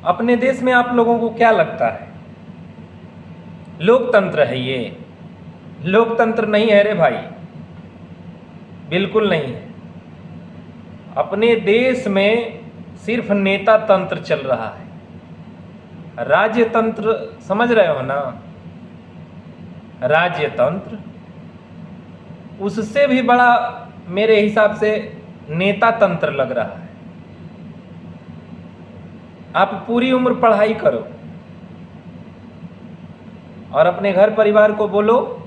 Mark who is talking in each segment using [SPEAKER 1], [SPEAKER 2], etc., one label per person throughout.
[SPEAKER 1] अपने देश में आप लोगों को क्या लगता है? लोकतंत्र है ये? लोकतंत्र नहीं है रे भाई, बिल्कुल नहीं है। अपने देश में सिर्फ नेता तंत्र चल रहा है। राज्य तंत्र समझ रहे हो ना? राज्य तंत्र, उससे भी बड़ा मेरे हिसाब से नेता तंत्र लग रहा है। आप पूरी उम्र पढ़ाई करो और अपने घर परिवार को बोलो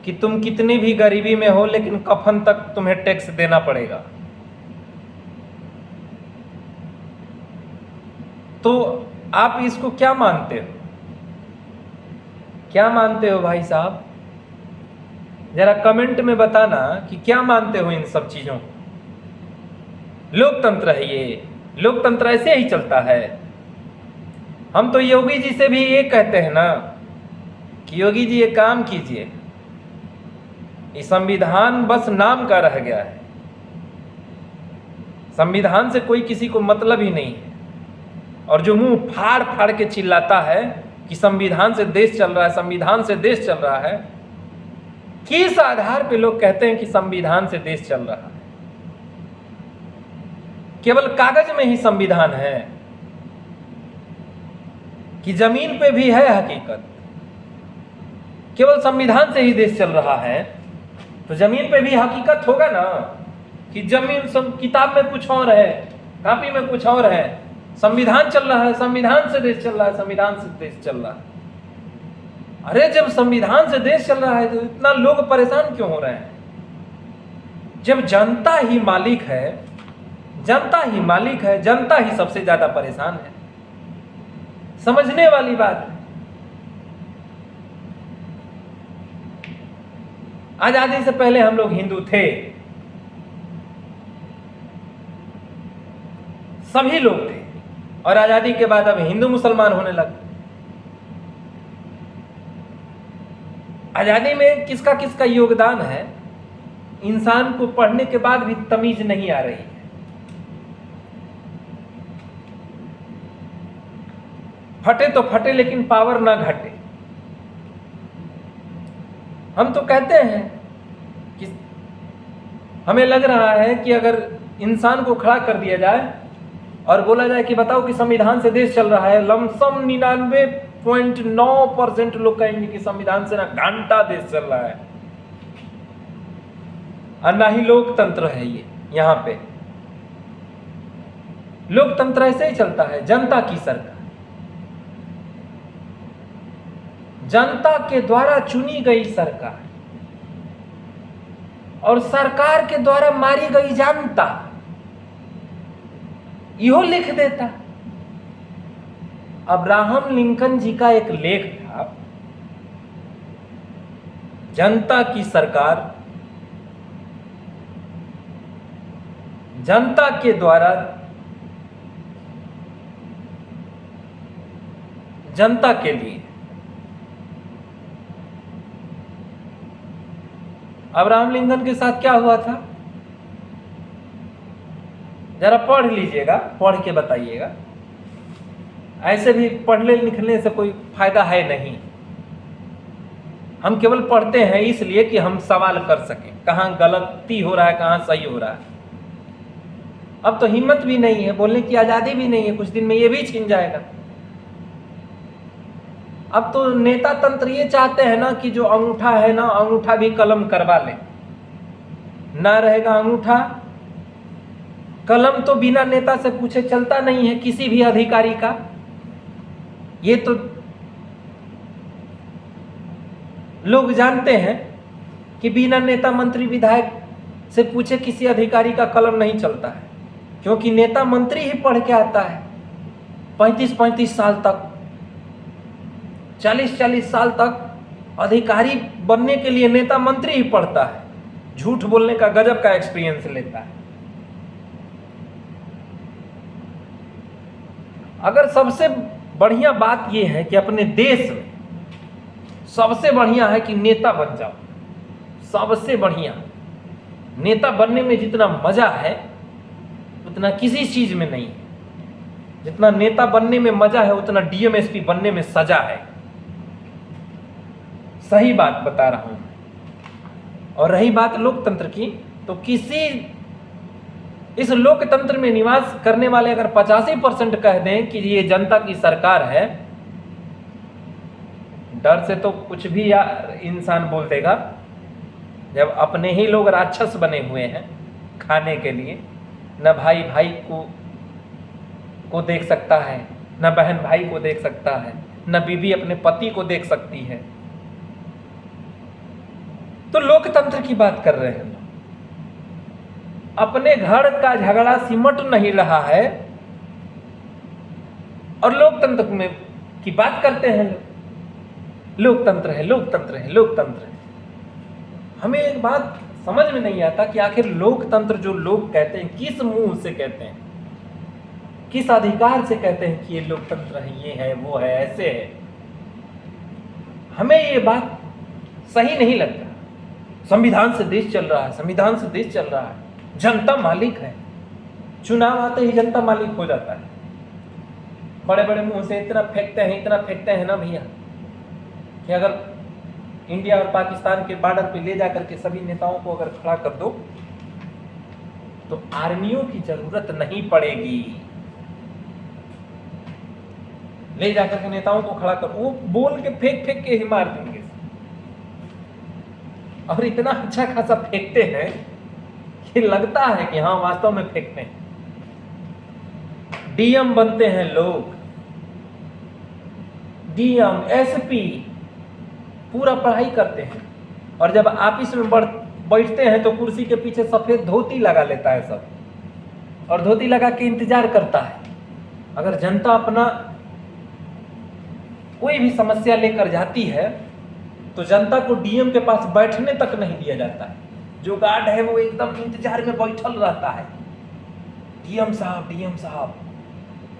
[SPEAKER 1] कि तुम कितनी भी गरीबी में हो लेकिन कफन तक तुम्हें टैक्स देना पड़ेगा, तो आप इसको क्या मानते हो? क्या मानते हो भाई साहब? जरा कमेंट में बताना कि क्या मानते हो इन सब चीजों को। लोकतंत्र है ये, लोकतंत्र ऐसे ही चलता है। हम तो योगी जी से भी ये कहते हैं ना कि योगी जी ये काम कीजिए, ये संविधान बस नाम का रह गया है, संविधान से कोई किसी को मतलब ही नहीं है। और जो मुंह फाड़ फाड़ के चिल्लाता है कि संविधान से देश चल रहा है, संविधान से देश चल रहा है, किस आधार पे लोग कहते हैं कि संविधान से देश चल रहा है? केवल कागज में ही संविधान है कि जमीन पे भी है हकीकत? केवल संविधान से ही देश चल रहा है तो जमीन पे भी हकीकत होगा ना कि जमीन सब किताब में कुछ और है, कॉपी में कुछ और है, संविधान चल रहा है, संविधान से देश चल रहा है, संविधान से देश चल रहा है। अरे जब संविधान से देश चल रहा है तो इतना लोग परेशान क्यों हो रहे हैं? जब जनता ही मालिक है, जनता ही मालिक है, जनता ही सबसे ज्यादा परेशान है। समझने वाली बात है। आजादी से पहले हम लोग हिंदू थे, सभी लोग थे, और आजादी के बाद अब हिंदू मुसलमान होने लगे। आजादी में किसका किसका योगदान है? इंसान को पढ़ने के बाद भी तमीज नहीं आ रही है। फटे तो फटे लेकिन पावर ना घटे। हम तो कहते हैं कि हमें लग रहा है कि अगर इंसान को खड़ा कर दिया जाए और बोला जाए कि बताओ कि संविधान से देश चल रहा है, लमसम 99.9% लोग कहेंगे कि संविधान से ना घंटा देश चल रहा है और ना ही लोकतंत्र है ये। यहां पे लोकतंत्र ऐसे ही चलता है, जनता की सरकार, जनता के द्वारा चुनी गई सरकार और सरकार के द्वारा मारी गई जनता, यो लिख देता। अब्राहम लिंकन जी का एक लेख था, जनता की सरकार, जनता के द्वारा, जनता के लिए। अब्राहम लिंकन के साथ क्या हुआ था जरा पढ़ लीजिएगा, पढ़ के बताइएगा। ऐसे भी पढ़ने लिखने से कोई फायदा है नहीं। हम केवल पढ़ते हैं इसलिए कि हम सवाल कर सकें कहां गलती हो रहा है, कहां सही हो रहा है। अब तो हिम्मत भी नहीं है, बोलने की आजादी भी नहीं है, कुछ दिन में ये भी छिन जाएगा। अब तो नेता तंत्र ये चाहते हैं ना कि जो अंगूठा है ना, अंगूठा भी कलम करवा ले। ना रहेगा अंगूठा, कलम तो बिना नेता से पूछे चलता नहीं है किसी भी अधिकारी का। ये तो लोग जानते हैं कि बिना नेता मंत्री विधायक से पूछे किसी अधिकारी का कलम नहीं चलता है, क्योंकि नेता मंत्री ही पढ़ के आता है 35-35 साल तक, 40-40 साल तक अधिकारी बनने के लिए नेता मंत्री ही पढ़ता है। झूठ बोलने का गजब का एक्सपीरियंस लेता है। अगर सबसे बढ़िया बात यह है कि अपने देश में सबसे बढ़िया है कि नेता बन जाओ, सबसे बढ़िया। नेता बनने में जितना मजा है उतना किसी चीज में नहीं है। जितना नेता बनने में मजा है उतना डीएमएसपी बनने में सजा है। सही बात बता रहा हूं। और रही बात लोकतंत्र की, तो इस लोकतंत्र में निवास करने वाले अगर 85% कह दें कि ये जनता की सरकार है, डर से तो कुछ भी इंसान बोल देगा। जब अपने ही लोग राक्षस बने हुए हैं खाने के लिए, न भाई भाई को देख सकता है, न बहन भाई को देख सकता है, न बीवी अपने पति को देख सकती है, तो लोकतंत्र की बात कर रहे हैं। अपने घर का झगड़ा सिमट नहीं रहा है और लोकतंत्र में की बात करते हैं। लोकतंत्र है, लोकतंत्र है, लोकतंत्र है। हमें एक बात समझ में नहीं आता कि आखिर लोकतंत्र जो लोग कहते हैं किस मुंह से कहते हैं, किस अधिकार से कहते हैं कि ये लोकतंत्र है, ये है, वो है, ऐसे है। हमें ये बात सही नहीं लगता। संविधान से देश चल रहा है, संविधान से देश चल रहा है, जनता मालिक है। चुनाव आते ही जनता मालिक हो जाता है। बड़े बड़े मुंह से इतना फेंकते हैं, इतना फेंकते हैं ना भैया, कि अगर इंडिया और पाकिस्तान के बॉर्डर पे ले जाकर के सभी नेताओं को अगर खड़ा कर दो तो आर्मियों की जरूरत नहीं पड़ेगी। ले जाकर के नेताओं को खड़ा कर, वो बोल के फेंक फेंक के ही मार देंगे। और इतना अच्छा खासा फेंकते हैं कि लगता है कि हाँ वास्तव में फेंकते हैं। डीएम बनते हैं लोग, डीएम, एसपी, पूरा पढ़ाई करते हैं, और जब ऑफिस में बैठते हैं तो कुर्सी के पीछे सफेद धोती लगा लेता है सब, और धोती लगा के इंतजार करता है। अगर जनता अपना कोई भी समस्या लेकर जाती है तो जनता को डीएम के पास बैठने तक नहीं दिया जाता है। जो गार्ड है वो एकदम इंतजार में बैठल रहता है। डीएम साहब, डीएम साहब,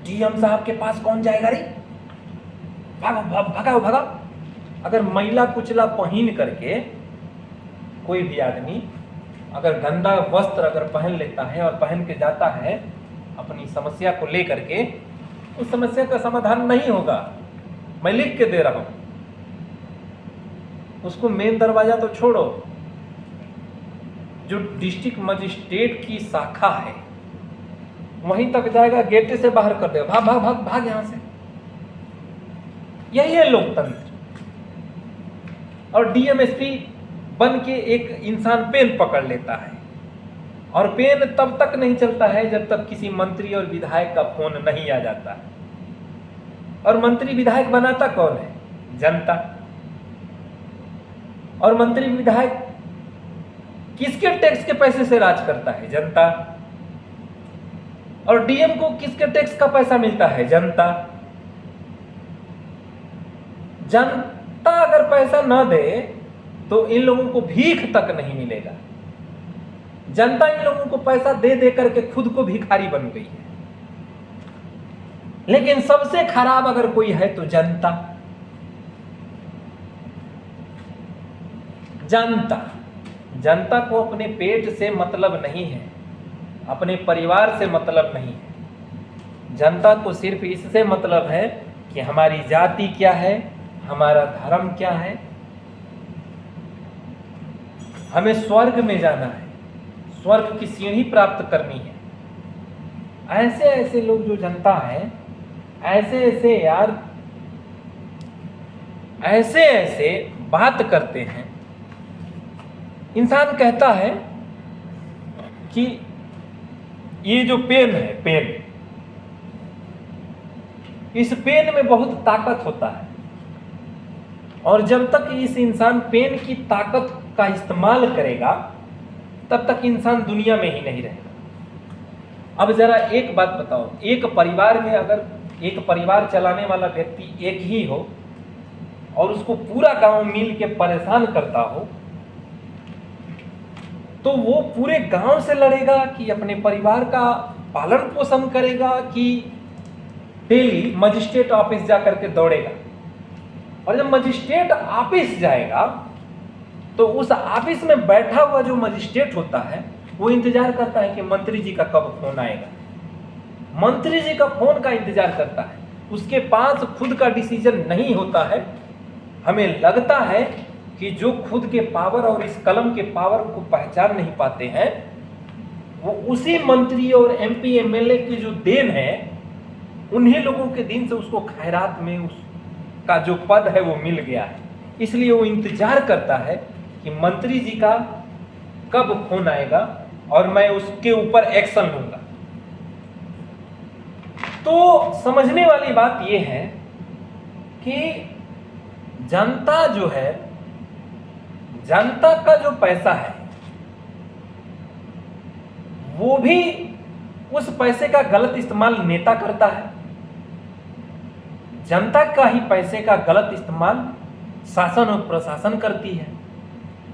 [SPEAKER 1] डीएम साहब के पास कौन जाएगा रे, भागो भगाओ भगाओ। अगर महिला कुचला पहन करके कोई भी आदमी अगर गंदा वस्त्र अगर पहन लेता है और पहन के जाता है अपनी समस्या को लेकर के, उस समस्या का समाधान नहीं होगा। मैं लिख के दे रहा हूं। उसको मेन दरवाजा तो छोड़ो, जो डिस्ट्रिक्ट मजिस्ट्रेट की शाखा है वहीं तक जाएगा, गेट से बाहर कर देगा, भाग भाग भाग भाग यहां से। यही है लोकतंत्र। और डीएमएसपी बन के एक इंसान पेन पकड़ लेता है, और पेन तब तक नहीं चलता है जब तक किसी मंत्री और विधायक का फोन नहीं आ जाता है। और मंत्री विधायक बनाता कौन है? जनता। और मंत्री विधायक किसके टैक्स के पैसे से राज करता है? जनता। और डीएम को किसके टैक्स का पैसा मिलता है? जनता। जनता अगर पैसा न दे तो इन लोगों को भीख तक नहीं मिलेगा। जनता इन लोगों को पैसा दे दे करके खुद को भिखारी बन गई है। लेकिन सबसे खराब अगर कोई है तो जनता। जनता को अपने पेट से मतलब नहीं है, अपने परिवार से मतलब नहीं है। जनता को सिर्फ इससे मतलब है कि हमारी जाति क्या है, हमारा धर्म क्या है, हमें स्वर्ग में जाना है, स्वर्ग की सीढ़ी प्राप्त करनी है। ऐसे ऐसे लोग जो जनता है, ऐसे ऐसे बात करते हैं। इंसान कहता है कि ये जो पेन है, पेन, इस पेन में बहुत ताकत होता है, और जब तक इस इंसान पेन की ताकत का इस्तेमाल करेगा तब तक इंसान दुनिया में ही नहीं रहेगा। अब जरा एक बात बताओ, एक परिवार में अगर एक परिवार चलाने वाला व्यक्ति एक ही हो और उसको पूरा गांव मिल के परेशान करता हो, तो वो पूरे गांव से लड़ेगा कि अपने परिवार का पालन पोषण करेगा, कि डेली मजिस्ट्रेट ऑफिस जाकर के दौड़ेगा। और जब मजिस्ट्रेट ऑफिस जाएगा तो उस ऑफिस में बैठा हुआ जो मजिस्ट्रेट होता है वो इंतजार करता है कि मंत्री जी का कब फोन आएगा। मंत्री जी का फोन का इंतजार करता है, उसके पास खुद का डिसीजन नहीं होता है। हमें लगता है कि जो खुद के पावर और इस कलम के पावर को पहचान नहीं पाते हैं, वो उसी मंत्री और एमपी एमएलए की जो देन है, उन्हीं लोगों के दिन से उसको खैरात में उसका जो पद है वो मिल गया है। इसलिए वो इंतजार करता है कि मंत्री जी का कब फोन आएगा और मैं उसके ऊपर एक्शन लूंगा। तो समझने वाली बात यह है कि जनता जो है, जनता का जो पैसा है वो भी उस पैसे का गलत इस्तेमाल नेता करता है, जनता का ही पैसे का गलत इस्तेमाल शासन और प्रशासन करती है।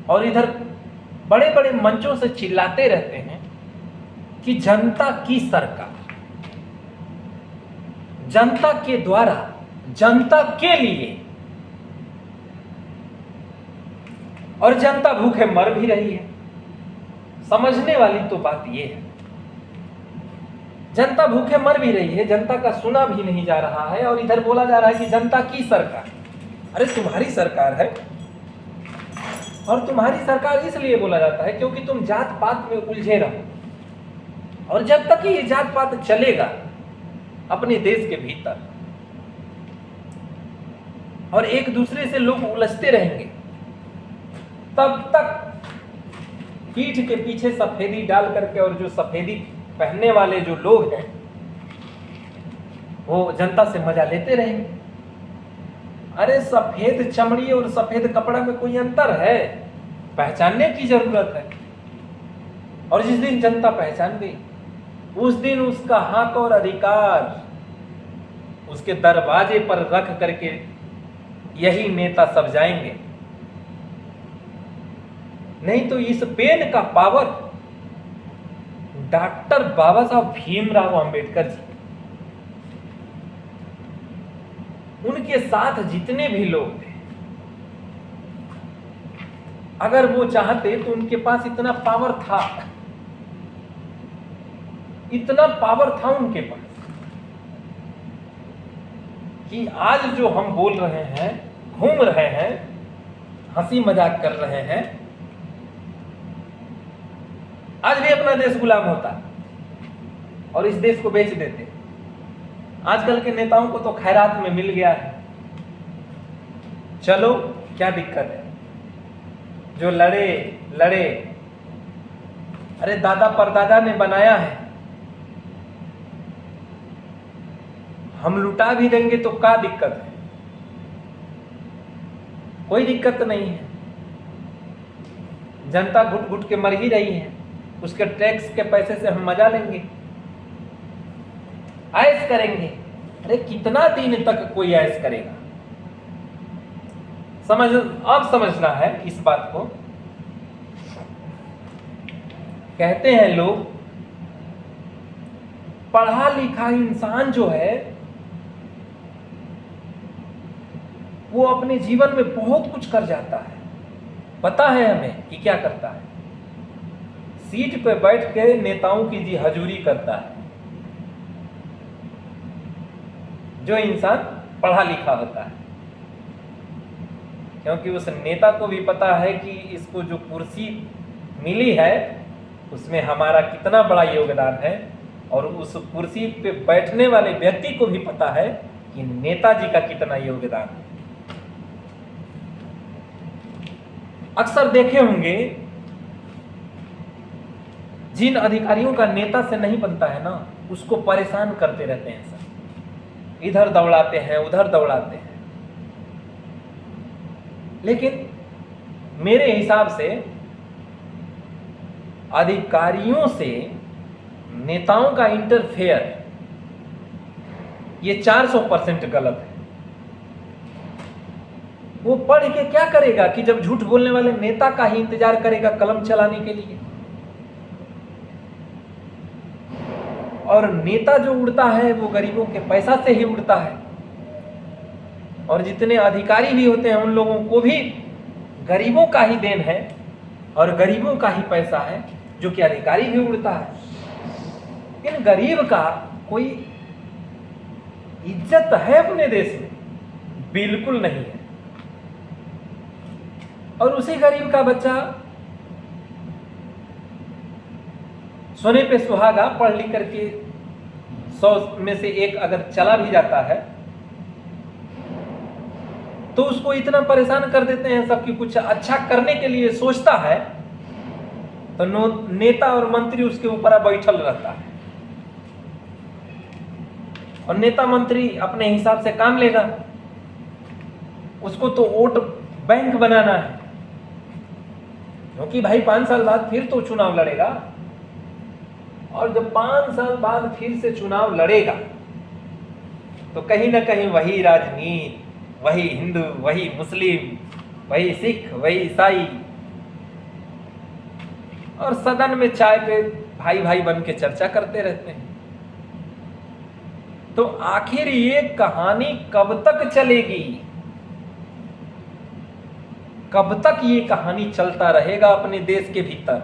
[SPEAKER 1] और इधर बड़े बड़े मंचों से चिल्लाते रहते हैं कि जनता की सरकार, जनता के द्वारा, जनता के लिए, और जनता भूखे मर भी रही है। समझने वाली तो बात यह है, जनता भूखे मर भी रही है, जनता का सुना भी नहीं जा रहा है, और इधर बोला जा रहा है कि जनता की सरकार। अरे तुम्हारी सरकार है, और तुम्हारी सरकार इसलिए बोला जाता है क्योंकि तुम जात पात में उलझे रहो। और जब तक ये जात पात चलेगा अपने देश के भीतर और एक दूसरे से लोग उलझते रहेंगे, तब तक पीठ के पीछे सफेदी डाल करके, और जो सफेदी पहनने वाले जो लोग हैं वो जनता से मजा लेते रहेंगे। अरे सफेद चमड़ी और सफेद कपड़ा में कोई अंतर है? पहचानने की जरूरत है। और जिस दिन जनता पहचान गई, उस दिन उसका हक और अधिकार उसके दरवाजे पर रख करके यही नेता सब जाएंगे। नहीं तो इस पेन का पावर डॉक्टर बाबा साहब भीमराव अंबेडकर जी, उनके साथ जितने भी लोग थे, अगर वो चाहते तो उनके पास इतना पावर था, इतना पावर था उनके पास कि आज जो हम बोल रहे हैं, घूम रहे हैं, हंसी मजाक कर रहे हैं, आज भी अपना देश गुलाम होता और इस देश को बेच देते। आजकल के नेताओं को तो खैरात में मिल गया है, चलो क्या दिक्कत है, जो लड़े लड़े। अरे दादा परदादा ने बनाया है, हम लुटा भी देंगे तो क्या दिक्कत है? कोई दिक्कत नहीं है। जनता घुट घुट के मर ही रही है, उसके टैक्स के पैसे से हम मजा लेंगे, ऐश करेंगे। अरे कितना दिन तक कोई ऐश करेगा? अब समझना है इस बात को। कहते हैं लोग, पढ़ा लिखा इंसान जो है वो अपने जीवन में बहुत कुछ कर जाता है। पता है हमें कि क्या करता है? सीट पे बैठ के नेताओं की जी हजूरी करता है। जो इंसान पढ़ा लिखा होता है, क्योंकि उस नेता को भी पता है कि इसको जो कुर्सी मिली है उसमें हमारा कितना बड़ा योगदान है, और उस कुर्सी पे बैठने वाले व्यक्ति को भी पता है कि नेताजी का कितना योगदान है। अक्सर देखे होंगे, जिन अधिकारियों का नेता से नहीं बनता है ना, उसको परेशान करते रहते हैं सब, इधर दौड़ाते हैं उधर दौड़ाते हैं। लेकिन मेरे हिसाब से अधिकारियों से नेताओं का इंटरफेयर ये 400% गलत है। वो पढ़ के क्या करेगा कि जब झूठ बोलने वाले नेता का ही इंतजार करेगा कलम चलाने के लिए। और नेता जो उड़ता है वो गरीबों के पैसा से ही उड़ता है, और जितने अधिकारी भी होते हैं उन लोगों को भी गरीबों का ही देन है और गरीबों का ही पैसा है, जो कि अधिकारी भी उड़ता है। इन गरीब का कोई इज्जत है अपने देश में? बिल्कुल नहीं है। और उसी गरीब का बच्चा सोने पे सुहागा पढ़ लिख करके 100 में से एक अगर चला भी जाता है तो उसको इतना परेशान कर देते हैं सब कि कुछ अच्छा करने के लिए सोचता है तो नेता और मंत्री उसके ऊपर बैठल रहता है, और नेता मंत्री अपने हिसाब से काम लेगा। उसको तो वोट बैंक बनाना है, क्योंकि भाई 5 साल बाद फिर तो चुनाव लड़ेगा, और जब 5 साल बाद फिर से चुनाव लड़ेगा तो कहीं ना कहीं वही राजनीति, वही हिंदू, वही मुस्लिम, वही सिख, वही ईसाई, और सदन में चाय पे भाई भाई बन के चर्चा करते रहते हैं। तो आखिर ये कहानी कब तक चलेगी? कब तक ये कहानी चलता रहेगा अपने देश के भीतर,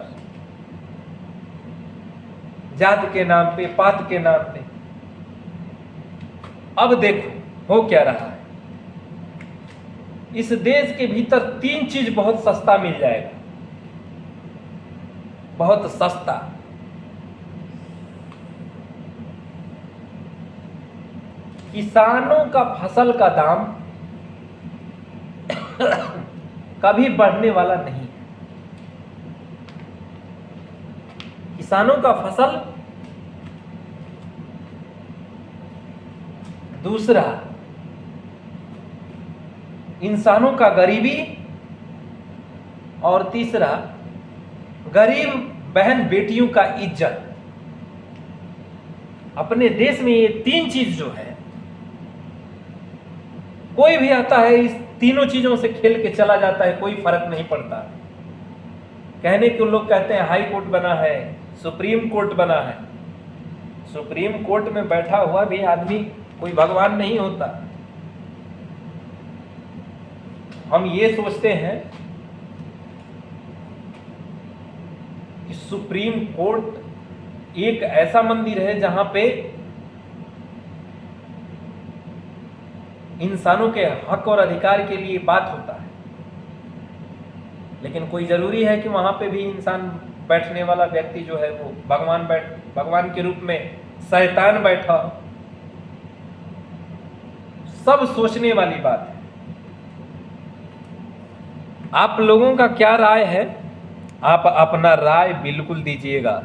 [SPEAKER 1] जात के नाम पे, पात के नाम पे? अब देखो हो क्या रहा है। इस देश के भीतर 3 चीज बहुत सस्ता मिल जाएगा, बहुत सस्ता। किसानों का फसल का दाम कभी बढ़ने वाला नहीं है। किसानों का फसल। दूसरा, इंसानों का गरीबी। और तीसरा, गरीब बहन बेटियों का इज्जत। अपने देश में ये 3 चीज जो है, कोई भी आता है इस तीनों चीजों से खेल के चला जाता है, कोई फर्क नहीं पड़ता। कहने को लोग कहते हैं हाई कोर्ट बना है, सुप्रीम कोर्ट बना है। सुप्रीम कोर्ट में बैठा हुआ भी आदमी कोई भगवान नहीं होता। हम ये सोचते हैं कि सुप्रीम कोर्ट एक ऐसा मंदिर है जहां पे इंसानों के हक और अधिकार के लिए बात होता है, लेकिन कोई जरूरी है कि वहां पे भी इंसान बैठने वाला व्यक्ति जो है वो भगवान के रूप में शैतान बैठा हो? सब सोचने वाली बात है। आप लोगों का क्या राय है? आप अपना राय बिल्कुल दीजिएगा।